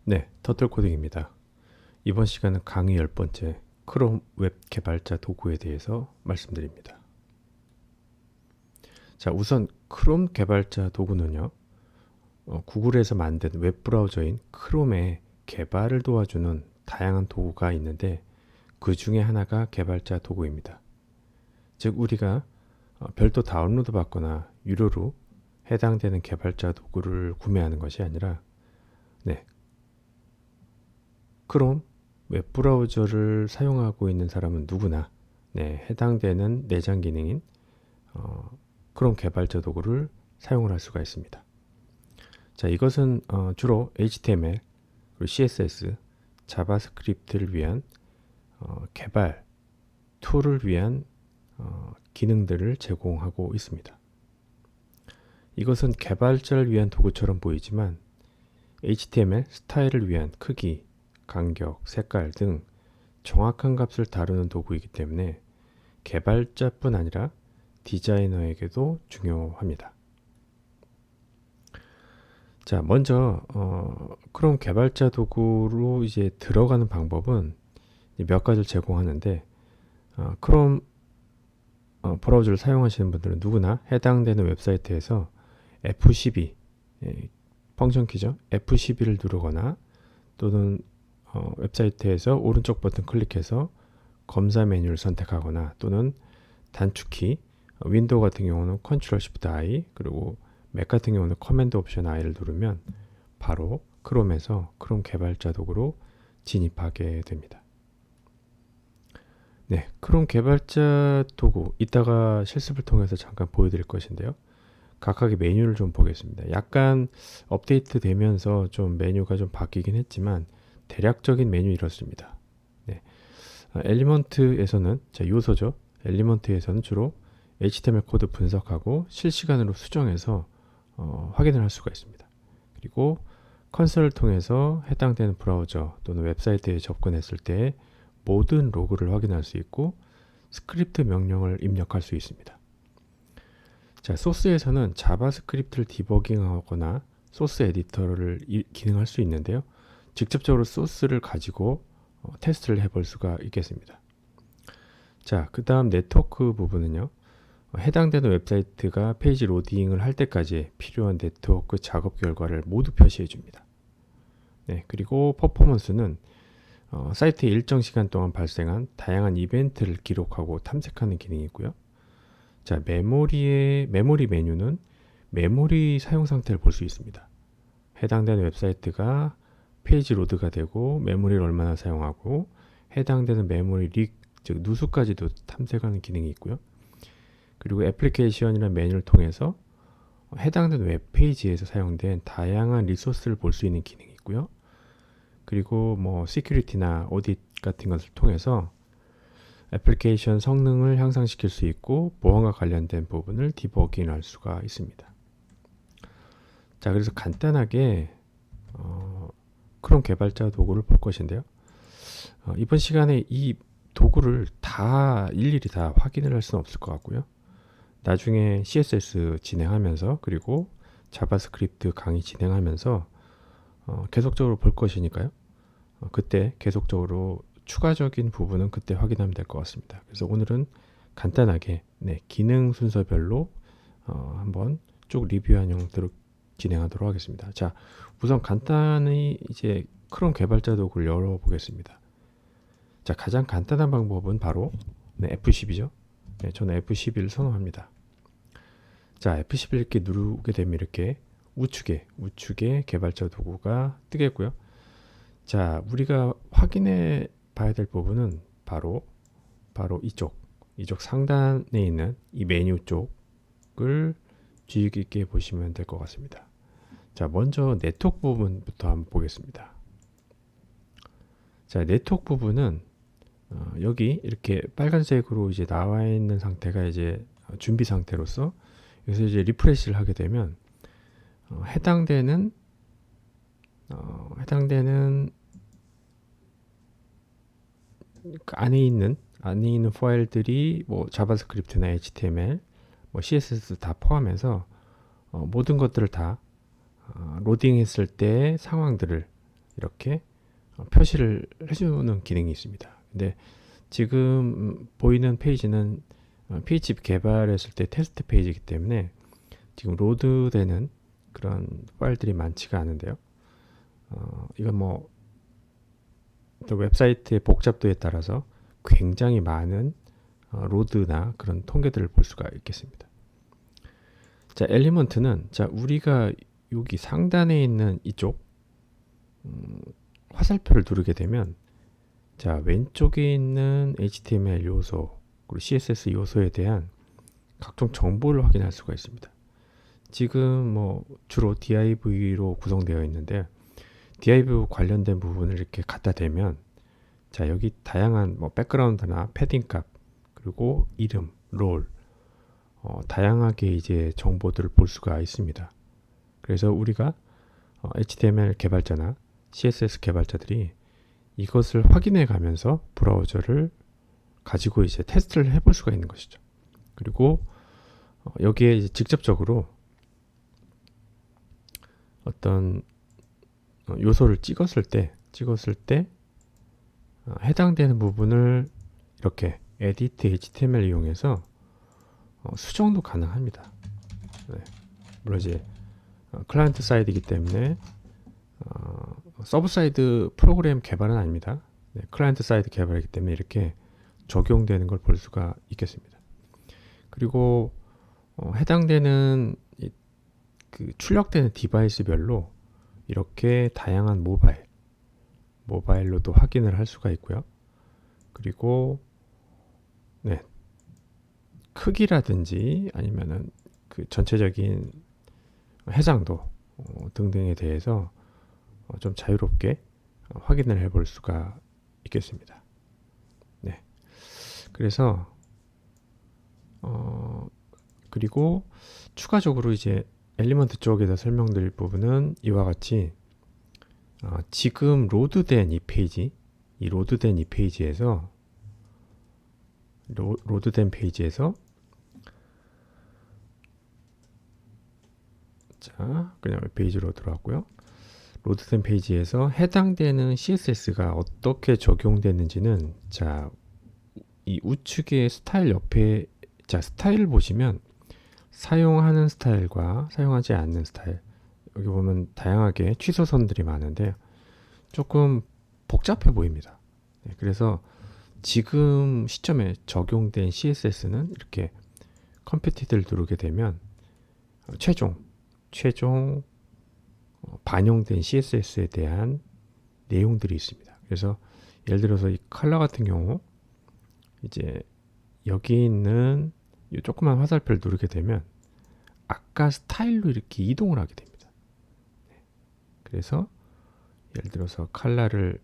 네, 터틀코딩입니다. 이번 시간은 강의 10번째 크롬 웹 개발자 도구에 대해서 말씀드립니다. 자, 우선 크롬 개발자 도구는요, 구글에서 만든 웹브라우저인 크롬의 개발을 도와주는 다양한 도구가 있는데 그 중에 하나가 개발자 도구입니다. 즉, 우리가 별도 다운로드 받거나 유료로 해당되는 개발자 도구를 구매하는 것이 아니라 네, 크롬 웹브라우저를 사용하고 있는 사람은 누구나 해당되는 내장 기능인 크롬 개발자 도구를 사용을 할 수가 있습니다. 자, 이것은 주로 HTML, 그리고 CSS, 자바스크립트를 위한 개발 툴을 위한 기능들을 제공하고 있습니다. 이것은 개발자를 위한 도구처럼 보이지만 HTML 스타일을 위한 크기, 간격, 색깔 등 정확한 값을 다루는 도구이기 때문에 개발자뿐 아니라 디자이너에게도 중요합니다. 자, 먼저 크롬 개발자 도구로 이제 들어가는 방법은 몇 가지를 제공하는데 크롬 브라우저를 사용하시는 분들은 누구나 해당되는 웹사이트에서 F12 펑션 키죠. F12를 누르거나 또는 웹사이트에서 오른쪽 버튼 클릭해서 검사 메뉴를 선택하거나 또는 단축키 윈도우 같은 경우는 컨트롤 쉬프트 I 그리고 맥 같은 경우는 커맨드 옵션 I를 누르면 바로 크롬에서 크롬 개발자 도구로 진입하게 됩니다. 네, 크롬 개발자 도구 이따가 실습을 통해서 잠깐 보여드릴 것인데요. 각각의 메뉴를 좀 보겠습니다. 약간 업데이트 되면서 좀 메뉴가 좀 바뀌긴 했지만 대략적인 메뉴 이렇습니다. 네. 엘리먼트에서는 요소죠. 엘리먼트에서는 주로 HTML 코드 분석하고 실시간으로 수정해서 확인을 할 수가 있습니다. 그리고 컨솔을 통해서 해당되는 브라우저 또는 웹사이트에 접근했을 때 모든 로그를 확인할 수 있고 스크립트 명령을 입력할 수 있습니다. 자, 소스에서는 자바스크립트를 디버깅하거나 소스 에디터를 기능할 수 있는데요. 직접적으로 소스를 가지고 테스트를 해볼 수가 있겠습니다. 자, 그 다음 네트워크 부분은요. 해당되는 웹사이트가 페이지 로딩을 할 때까지 필요한 네트워크 작업 결과를 모두 표시해 줍니다. 네, 그리고 퍼포먼스는 사이트에 일정 시간 동안 발생한 다양한 이벤트를 기록하고 탐색하는 기능이 있고요. 자, 메모리 메뉴는 메모리 사용 상태를 볼 수 있습니다. 해당되는 웹사이트가 페이지 로드가 되고 메모리를 얼마나 사용하고 해당되는 메모리 릭, 즉 누수까지도 탐색하는 기능이 있고요. 그리고 애플리케이션이나 메뉴를 통해서 해당되는 웹페이지에서 사용된 다양한 리소스를 볼 수 있는 기능이 있고요. 그리고 뭐 시큐리티나 오딧 같은 것을 통해서 애플리케이션 성능을 향상시킬 수 있고 보안과 관련된 부분을 디버깅할 수가 있습니다. 자, 그래서 간단하게 크롬 개발자 도구를 볼 것인데요. 이번 시간에 이 도구를 다 일일이 다 확인을 할 수는 없을 것 같고요. 나중에 CSS 진행하면서 그리고 자바스크립트 강의 진행하면서 계속적으로 볼 것이니까요. 그때 계속적으로 추가적인 부분은 그때 확인하면 될 것 같습니다. 그래서 오늘은 간단하게 기능 순서별로 한번 쭉 리뷰한 형태로 진행하도록 하겠습니다. 자, 우선 간단히 이제 크롬 개발자 도구를 열어보겠습니다. 자, 가장 간단한 방법은 바로 F12죠. 네, 저는 F12를 선호합니다. 자, F11 이렇게 누르게 되면 이렇게 우측에 개발자 도구가 뜨겠고요. 자, 우리가 확인해 봐야 될 부분은 바로 이쪽 상단에 있는 이 메뉴 쪽을 주의 깊게 보시면 될 것 같습니다. 자, 먼저 네트워크 부분부터 한번 보겠습니다. 자, 네트워크 부분은 여기 이렇게 빨간색으로 이제 나와 있는 상태가 이제 준비 상태로서 여기서 이제 리프레시를 하게 되면 해당되는 그 안에 있는 파일들이 뭐 자바스크립트나 HTML, 뭐 CSS 다 포함해서 모든 것들을 다 로딩했을 때 상황들을 이렇게 표시를 해주는 기능이 있습니다. 근데 지금 보이는 페이지는 PHP 개발했을 때 테스트 페이지이기 때문에 지금 로드되는 그런 파일들이 많지가 않은데요. 이건 뭐 또 웹사이트의 복잡도에 따라서 굉장히 많은 로드나 그런 통계들을 볼 수가 있겠습니다. 자, 엘리먼트는 자 우리가 여기 상단에 있는 이쪽 화살표를 누르게 되면 자 왼쪽에 있는 HTML 요소 그리고 CSS 요소에 대한 각종 정보를 확인할 수가 있습니다. 지금 뭐 주로 div로 구성되어 있는데 div 관련된 부분을 이렇게 갖다 대면 자 여기 다양한 뭐 백그라운드나 패딩 값 그리고 이름, 롤 다양하게 이제 정보들을 볼 수가 있습니다. 그래서 우리가 HTML 개발자나 CSS 개발자들이 이것을 확인해 가면서 브라우저를 가지고 이제 테스트를 해볼 수가 있는 것이죠. 그리고 여기에 이제 직접적으로 어떤 요소를 찍었을 때 해당되는 부분을 이렇게 edit HTML 이용해서 수정도 가능합니다. 네. 물론 이제 클라이언트 사이드이기 때문에 서브 사이드 프로그램 개발은 아닙니다. 네, 클라이언트 사이드 개발이기 때문에 이렇게 적용되는 걸 볼 수가 있겠습니다. 그리고 해당되는 그 출력되는 디바이스별로 이렇게 다양한 모바일로도 확인을 할 수가 있고요. 그리고 네, 크기라든지 아니면은 그 전체적인 해상도 등등에 대해서 좀 자유롭게 확인을 해볼 수가 있겠습니다. 네, 그래서 그리고 추가적으로 이제 엘리먼트 쪽에서 설명드릴 부분은 이와 같이 지금 로드된 이 페이지에서 로드된 페이지에서 자 그냥 웹페이지로 들어왔고요. 로드된 페이지에서 해당되는 CSS가 어떻게 적용됐는지는 자 이 우측의 스타일 옆에 자 스타일을 보시면 사용하는 스타일과 사용하지 않는 스타일 여기 보면 다양하게 취소선들이 많은데 조금 복잡해 보입니다. 네, 그래서 지금 시점에 적용된 CSS는 이렇게 컴퓨티드를 누르게 되면 최종 반영된 CSS에 대한 내용들이 있습니다. 그래서 예를 들어서 이 컬러 같은 경우 이제 여기 있는 이 조그만 화살표를 누르게 되면 아까 스타일로 이렇게 이동을 하게 됩니다. 네. 그래서 예를 들어서 컬러를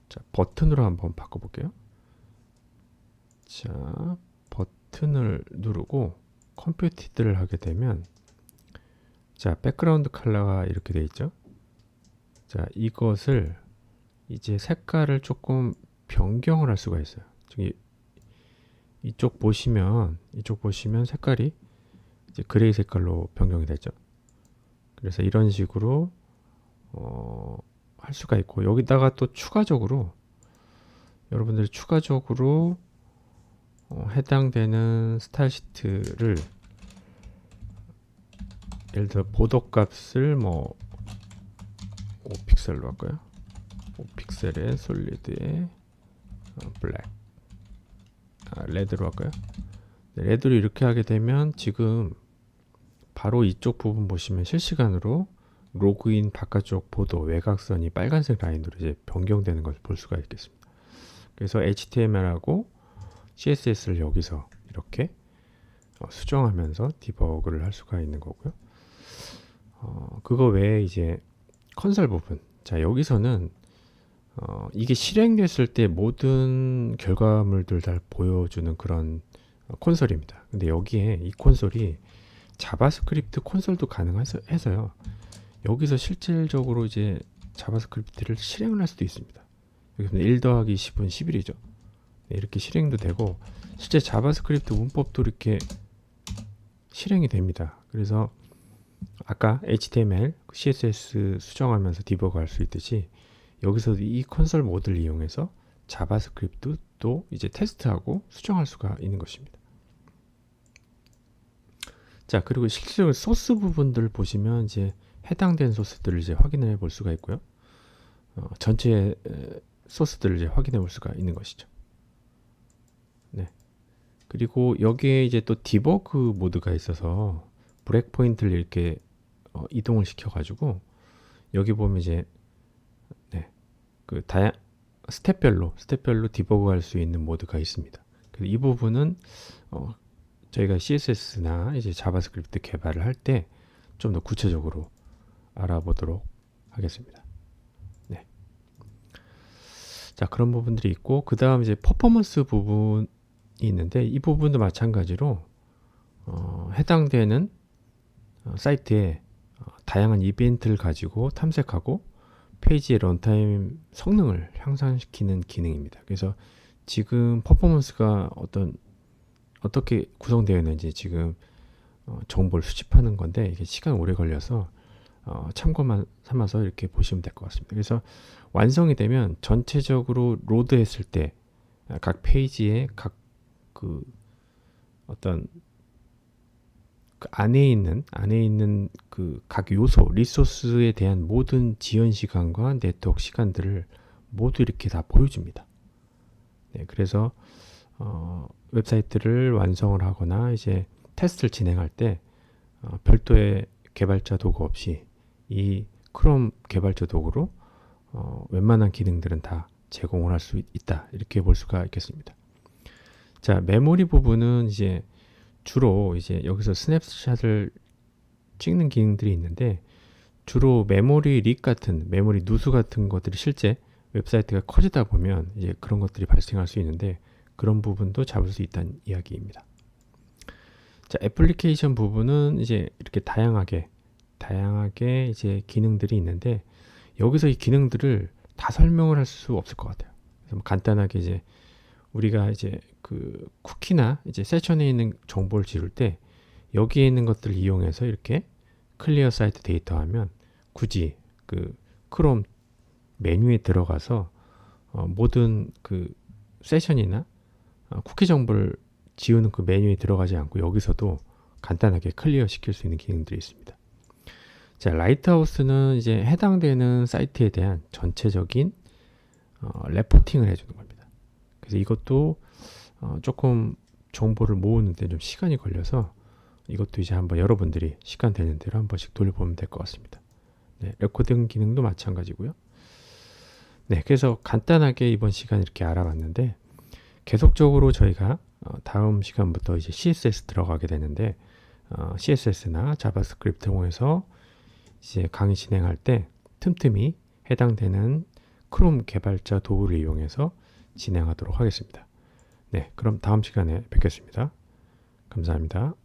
자, 버튼으로 한번 바꿔볼게요. 자, 버튼을 누르고 컴퓨티드를 하게 되면 자, 백그라운드 컬러가 이렇게 되어 있죠. 자, 이것을 이제 색깔을 조금 변경을 할 수가 있어요. 저기 이쪽 보시면 색깔이 이제 그레이 색깔로 변경이 되죠. 그래서 이런 식으로 할 수가 있고 여기다가 또 추가적으로 여러분들이 추가적으로 해당되는 스타일 시트를 예를 들어 보도 값을 뭐 5픽셀로 할까요? 5픽셀에 솔리드에 블랙 레드로 할까요? 네, 레드로 이렇게 하게 되면 지금 바로 이쪽 부분 보시면 실시간으로 로그인 바깥쪽 보도 외곽선이 빨간색 라인으로 이제 변경되는 것을 볼 수가 있겠습니다. 그래서 HTML하고 CSS를 여기서 이렇게 수정하면서 디버그를 할 수가 있는 거고요. 그거 외에 이제 컨솔 부분. 자, 여기서는 이게 실행됐을 때 모든 결과물들 다 보여주는 그런 콘솔입니다. 근데 여기에 이 콘솔이 자바스크립트 콘솔도 가능해서요. 여기서 실질적으로 이제 자바스크립트를 실행을 할 수도 있습니다. 여기 1 더하기 10은 11이죠. 네, 이렇게 실행도 되고 실제 자바스크립트 문법도 이렇게 실행이 됩니다. 그래서 아까 HTML, CSS 수정하면서 디버그 할 수 있듯이 여기서 이 콘솔 모드를 이용해서 자바스크립트도 이제 테스트하고 수정할 수가 있는 것입니다. 자, 그리고 실제로 소스 부분들 보시면 이제 해당된 소스들을 이제 확인해 볼 수가 있고요. 전체 소스들을 이제 확인해 볼 수가 있는 것이죠. 네. 그리고 여기에 이제 또 디버그 모드가 있어서 브레이크 포인트를 이렇게 이동을 시켜가지고 여기 보면 이제 그 스텝별로 디버그 할 수 있는 모드가 있습니다. 그래서 이 부분은 저희가 CSS나 이제 자바스크립트 개발을 할 때 좀 더 구체적으로 알아보도록 하겠습니다. 네. 자, 그런 부분들이 있고 그 다음 이제 퍼포먼스 부분이 있는데 이 부분도 마찬가지로 해당되는 사이트에 다양한 이벤트를 가지고 탐색하고 페이지의 런타임 성능을 향상시키는 기능입니다. 그래서 지금 퍼포먼스가 어떻게 구성되어 있는지 지금 정보를 수집하는 건데 이게 시간 오래 걸려서 참고만 삼아서 이렇게 보시면 될 것 같습니다. 그래서 완성이 되면 전체적으로 로드했을 때 각 페이지에 각 그 어떤 그 안에 있는 그 각 요소, 리소스에 대한 모든 지연 시간과 네트워크 시간들을 모두 이렇게 다 보여줍니다. 네, 그래서 웹사이트를 완성을 하거나 이제 테스트를 진행할 때 별도의 개발자 도구 없이 이 크롬 개발자 도구로 웬만한 기능들은 다 제공을 할 수 있다. 이렇게 볼 수가 있겠습니다. 자, 메모리 부분은 이제 주로 이제 여기서 스냅샷을 찍는 기능들이 있는데 주로 메모리 릭 같은 메모리 누수 같은 것들이 실제 웹사이트가 커지다 보면 이제 그런 것들이 발생할 수 있는데 그런 부분도 잡을 수 있다는 이야기입니다. 자, 애플리케이션 부분은 이제 이렇게 다양하게 이제 기능들이 있는데 여기서 이 기능들을 다 설명을 할 수 없을 것 같아요. 그래서 뭐 간단하게 이제 우리가 이제 그 쿠키나 이제 세션에 있는 정보를 지울 때 여기에 있는 것들을 이용해서 이렇게 클리어 사이트 데이터 하면 굳이 그 크롬 메뉴에 들어가서 모든 그 세션이나 쿠키 정보를 지우는 그 메뉴에 들어가지 않고 여기서도 간단하게 클리어 시킬 수 있는 기능들이 있습니다. 자, 라이트하우스는 이제 해당되는 사이트에 대한 전체적인 레포팅을 해주는 겁니다. 그래서 이것도 조금 정보를 모으는데 좀 시간이 걸려서 이것도 이제 한번 여러분들이 시간 되는 대로 한 번씩 돌려보면 될 것 같습니다. 네, 레코딩 기능도 마찬가지고요. 네, 그래서 간단하게 이번 시간 이렇게 알아봤는데 계속적으로 저희가 다음 시간부터 이제 CSS 들어가게 되는데 CSS나 자바스크립트를 통해서 이제 강의 진행할 때 틈틈이 해당되는 크롬 개발자 도구를 이용해서 진행하도록 하겠습니다. 네, 그럼 다음 시간에 뵙겠습니다. 감사합니다.